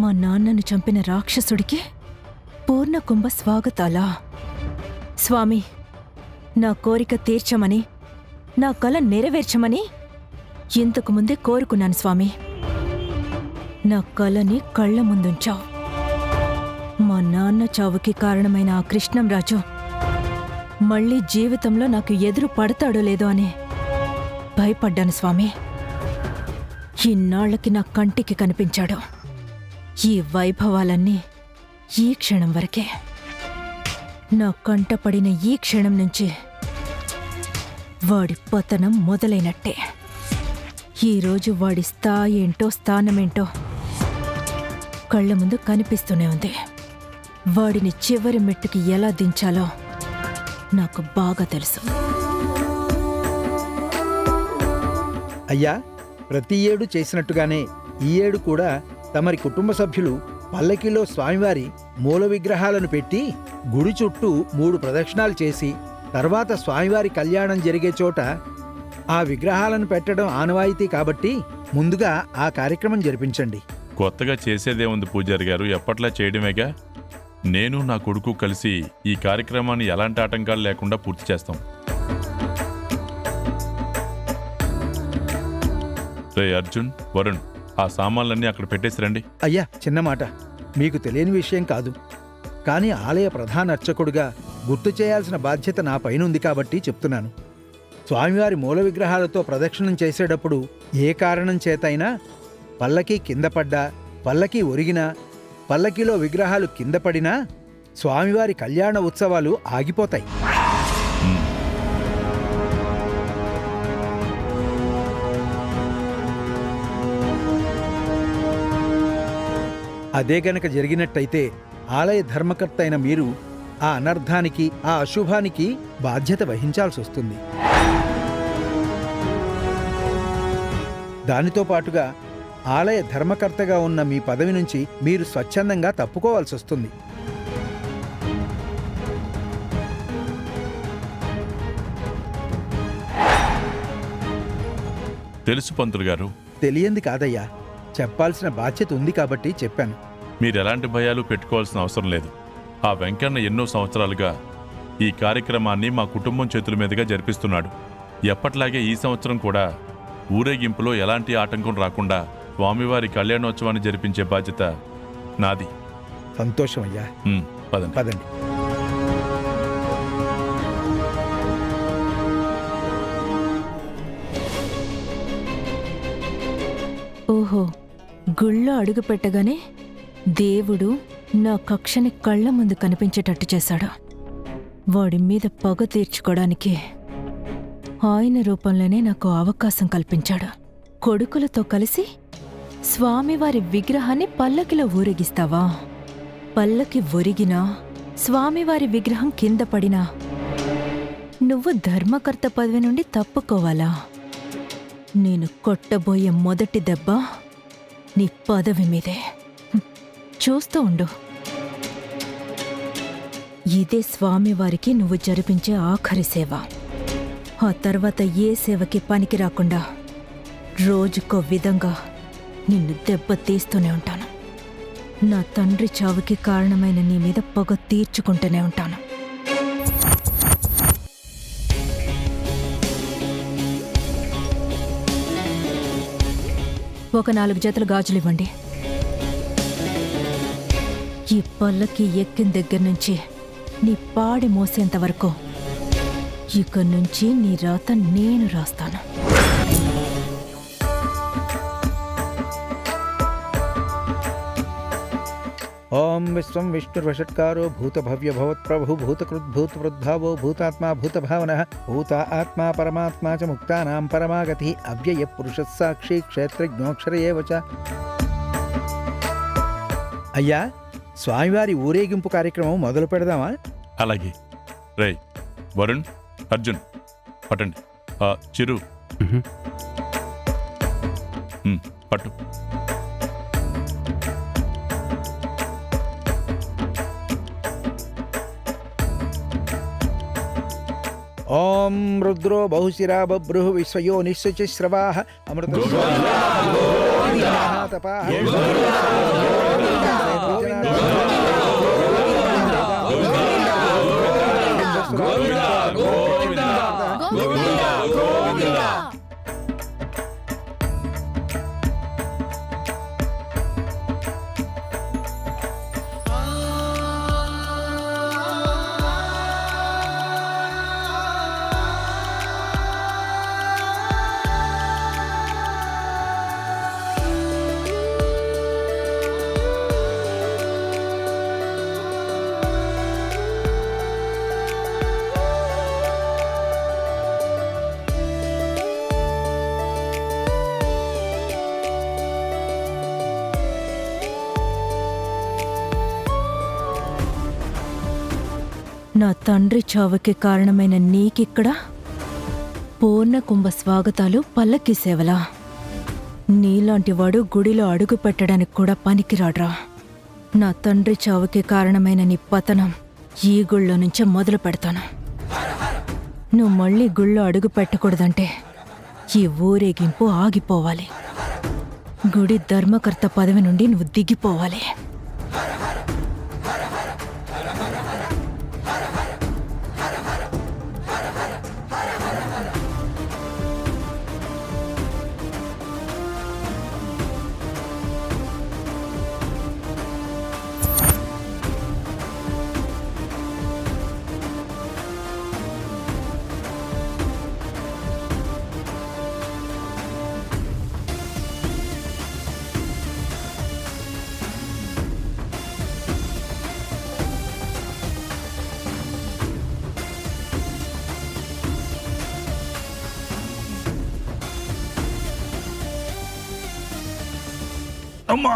మా నాన్నను చంపిన రాక్షసుడికి పూర్ణకుంభ స్వాగతాలా? స్వామి, నా కోరిక తీర్చమని, నా కల నెరవేర్చమని ఇంతకు ముందే కోరుకున్నాను స్వామి. నా కలని కళ్ల ముందుంచావు. మా నాన్న చావుకి కారణమైన ఆ కృష్ణంరాజు మళ్ళీ జీవితంలో నాకు ఎదురు పడతాడో లేదో అని భయపడ్డాను స్వామి. ఇన్నాళ్లకి నా కంటికి కనిపించాడు. ఈ వైభవాలన్నీ ఈ క్షణం వరకే. నా కంటపడిన ఈ క్షణం నుంచి వాడి పతనం మొదలైనట్టే. ఈరోజు వాడి స్థాయి ఏంటో స్థానమేంటో కళ్ల ముందు కనిపిస్తూనే ఉంది. వాడిని చివరి మెట్టుకి ఎలా దించాలో నాకు బాగా తెలుసు. అయ్యా, ప్రతి ఏడు చేసినట్టుగానే ఈ ఏడు కూడా తమరి కుటుంబ సభ్యులు పల్లకిలో స్వామివారి మూల విగ్రహాలను పెట్టి గుడి చుట్టూ 3 ప్రదక్షిణాలు చేసి తర్వాత స్వామివారి కళ్యాణం జరిగే చోట ఆ విగ్రహాలను పెట్టడం ఆనవాయితీ కాబట్టి ముందుగా ఆ కార్యక్రమం జరిపించండి. కొత్తగా చేసేదేముంది పూజారి గారు, ఎప్పట్లా చేయడమేగా. నేను నా కొడుకు కలిసి ఈ కార్యక్రమాన్ని ఎలాంటి ఆటంకాలు లేకుండా పూర్తి చేస్తాం. రే అర్జున్, వరుణ్, ఆ సామాన్లన్నీ అక్కడ పెట్టేసి రండి. అయ్యా, చిన్న మాట, మీకు తెలియని విషయం కాదు, కానీ ఆలయ ప్రధాన అర్చకుడుగా గుర్తు చేయాల్సిన బాధ్యత నా పైనుంది కాబట్టి చెప్తున్నాను. స్వామివారి మూల విగ్రహాలతో ప్రదక్షిణం చేసేటప్పుడు ఏ కారణం చేతైనా పల్లకీ కింద పడ్డా, పల్లకీ ఒరిగినా, పల్లకీలో విగ్రహాలు కింద పడినా స్వామివారి కళ్యాణ ఉత్సవాలు ఆగిపోతాయి. అదే గనక జరిగినట్టయితే ఆలయ ధర్మకర్త అయిన మీరు ఆ అనర్థానికి, ఆ అశుభానికి బాధ్యత వహించాల్సి వస్తుంది. దానితో పాటుగా ఆలయ ధర్మకర్తగా ఉన్న మీ పదవి నుంచి మీరు స్వచ్ఛందంగా తప్పుకోవాల్సి వస్తుంది. తెలుసు పంతులు గారు. తెలియంది కాదయ్యా, చెప్పాల్సిన బాధ్యత ఉంది కాబట్టి చెప్పాను. మీరెలాంటి భయాలు పెట్టుకోవాల్సిన అవసరం లేదు. ఆ వెంకన్న ఎన్నో సంవత్సరాలుగా ఈ కార్యక్రమాన్ని మా కుటుంబం చేతుల మీదుగా జరిపిస్తున్నాడు. ఎప్పట్లాగే ఈ సంవత్సరం కూడా ఊరేగింపులో ఎలాంటి ఆటంకం రాకుండా స్వామివారి కళ్యాణోత్సవాన్ని జరిపించే బాధ్యత నాది. సంతోషం అయ్యా. పదండి పదండి. ఓహో, గుళ్ళో అడుగు పెట్టగానే దేవుడు నా కక్షని కళ్ల ముందు కనిపించేటట్టు చేశాడు. వాడి మీద పగ తీర్చుకోవడానికి ఆయన రూపంలోనే నాకు అవకాశం కల్పించాడు. కొడుకులతో కలిసి స్వామివారి విగ్రహాన్ని పల్లకిలో ఊరేగిస్తావా? పల్లకి ఒరిగినా, స్వామివారి విగ్రహం కింద పడినా నువ్వు ధర్మకర్త పదవి నుండి తప్పుకోవాలా? నేను కొట్టబోయే మొదటి దెబ్బ నీ పదవి మీదే. చూస్తూ ఉండు. ఇదే స్వామివారికి నువ్వు జరిపించే ఆఖరి సేవ. ఆ తర్వాత ఏ సేవకి పనికి రాకుండా రోజుకో విధంగా నిన్ను దెబ్బ తీస్తూనే ఉంటాను. నా తండ్రి చావుకి కారణమైన నీ మీద పగ తీర్చుకుంటూనే ఉంటాను. ఒక 4 జతల గాజులివ్వండి. ఈ పల్లకి ఎక్కిన దగ్గర నుంచి నీ పాడి మోసేంత వరకు ఇక నుంచి నీ రాత నేను రాస్తాను. ఓం విశ్వం విష్ణుర్వషట్కారో భూతభవ్య భవత్ప్రభు భూతకృద్భూతవృద్భావో భూతాత్మా భూతభావన భూత ఆత్మా పరమాత్మా చ ముక్తానాం పరమాగతి అవ్యయ పురుష సాక్షి క్షేత్రజ్ఞోక్షర ఏవ చ. అయ్యా, స్వామివారి ఊరేగింపు కార్యక్రమం మొదలు పెడదామా? అలాగే. రేయ్ వరుణ్, అర్జున్, పట్టండి. చిరు పట్టు. ఓం రుద్రో బహుశిరా బభ్రుః విశ్వయో నిశ్చశ్రవాః అమృత నా తండ్రి చావుకి కారణమైన నీకిక్కడ పూర్ణ కుంభ స్వాగతాలు పల్లకి సేవలా? నీలాంటి వాడు గుడిలో అడుగు పెట్టడానికి కూడా పనికిరాడ్రా. నా తండ్రి చావుకి కారణమైన నీ పతనం ఈ గుళ్ళో నుంచే మొదలు పెడతాను. నువ్వు మళ్ళీ గుళ్ళో అడుగు పెట్టకూడదంటే ఈ ఊరేగింపు ఆగిపోవాలి. గుడి ధర్మకర్త పదవి నుండి నువ్వు దిగిపోవాలి. అమ్మా!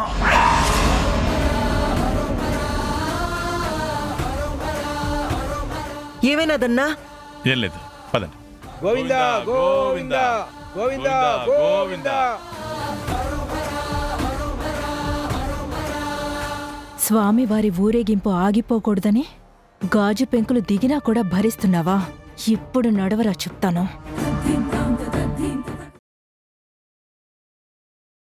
ఏమైనాదన్నా? ఏం లేదు, పదండి. గోవిందా గోవిందా గోవిందా గోవిందా. స్వామివారి ఊరేగింపు ఆగిపోకూడదని గాజు పెంకులు దిగినా కూడా భరిస్తున్నావా? ఇప్పుడు నడవరా చెప్తాను.